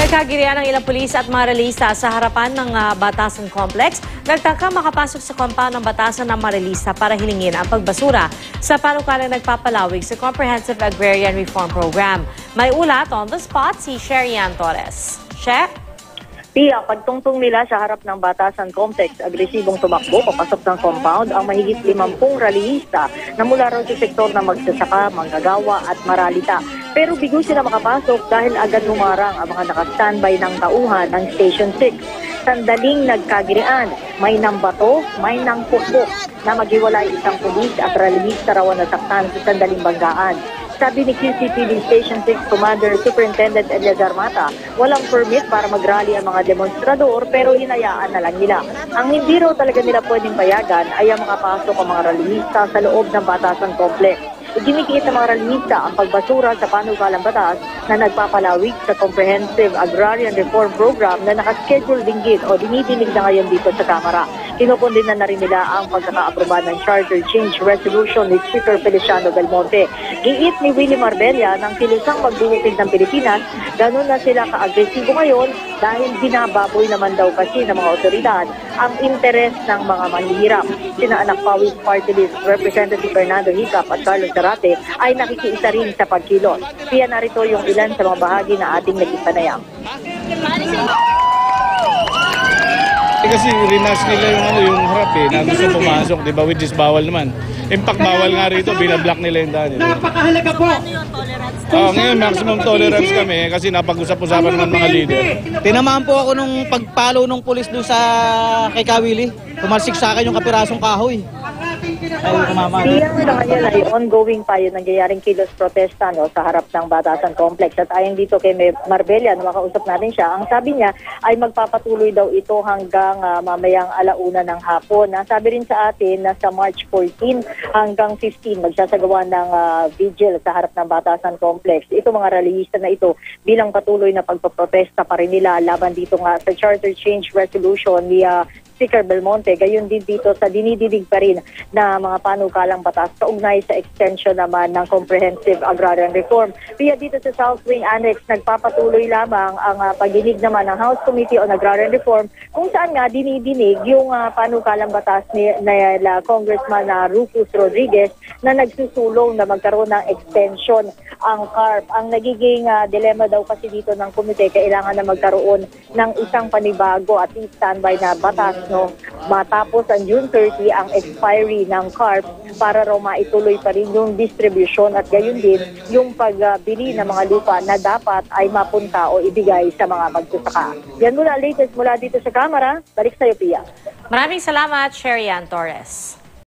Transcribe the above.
Nagkagirian ng ilang pulis at mga relista sa harapan ng Batasan Complex. Nagtangka makapasok sa compound ng Batasan ng Marelista para hilingin ang pagbasura sa panukalang nagpapalawig sa Comprehensive Agrarian Reform Program. May ulat on the spot si Sherian Torres. She? Pia, pagtungtong nila sa harap ng Batasan Complex, agresibong tumakbo papasok ng compound ang mahigit 50 rallyista na mula raw sa sektor ng magsasaka, manggagawa at maralita. Pero bigo sila makapasok dahil agad humarang ang mga nakastandby ng tauhan ng Station 6. Sandaling nagkagirian, may nang bato, may nang pukpok na maghiwalay isang pulis at rallyista raw ang nasaktan sa sandaling banggaan. Sabi ni QCPD Station 6 Commander Superintendent Eliazar Mata, walang permit para mag-rally ang mga demonstrador pero hinayaan na lang nila. Ang hindi raw talaga nila pwedeng payagan ay ang makapasok ang mga rallyista sa loob ng Batasan Complex. Iginikiit ng mga rallyista ang pagbasura sa panukalang batas na nagpapalawig sa Comprehensive Agrarian Reform Program na nakaschedule dinggit o dinidinig na ngayon dito sa Kamara. Kinukundina na rin nila ang pagkakaaproba ng Charter Change Resolution ni Speaker Feliciano Belmonte. Giit ni Willie Marbella ng kilusang magbuhutid ng Pilipinas, ganun na sila ka-agresibo ngayon dahil binababoy naman daw kasi ng mga otoridad ang interes ng mga manghihirap. Sina Anak Pawis Party List Representative Fernando Hicap at Carlos Zarate ay nakikiisa rin sa pagkilos. Kaya narito yung ilan sa mga bahagi na ating nag-ipanayam. Kasi rinas nila yung harap na gusto pumasok, di ba? Which is bawal naman. Impact bawal nga rito, binablock nila yung daan. Napakahalaga po. Ngayon, maximum tolerance kami kasi napag-usap-usapan ng mga leader. Tinamaan po ako nung pagpalo ng pulis doon sa kay Kawili. Tumalsik sa akin yung kapirasong kahoy. Ay, kumama. Siyang sa ngayon ay ongoing pa yung nangyayaring kilos protesta sa harap ng Batasan Complex. At ayon dito kay Marbella, na makausap natin siya, ang sabi niya ay magpapatuloy daw ito hanggang mamayang alauna ng hapon. Sabi rin sa atin na sa March 14 hanggang 15 magsasagawa ng vigil sa harap ng Batasan Complex. Ito mga rallyista na ito bilang patuloy na pagpaprotesta pa rin nila laban dito nga sa Charter Change Resolution ni Speaker Belmonte, gayon din dito sa dinididig pa rin na mga panukalang batas kaugnay sa extension naman ng Comprehensive Agrarian Reform. Kaya dito sa South Wing Annex, nagpapatuloy lamang ang pagdinig naman ng House Committee on Agrarian Reform kung saan nga dinidinig yung panukalang batas ni Congressman Rufus Rodriguez na nagsusulong na magkaroon ng extension ang CARP. Ang nagiging dilema daw kasi dito ng komite, kailangan na magkaroon ng isang panibago at standby na batas matapos ang June 30 ang expiry ng CARP para raw maituloy pa rin yung distribution at gayon din yung pagbili ng mga lupa na dapat ay mapunta o ibigay sa mga magsasaka. Yan mula latest mula dito sa Kamara. Balik sa iyo, Pia. Maraming salamat, Sherian Torres.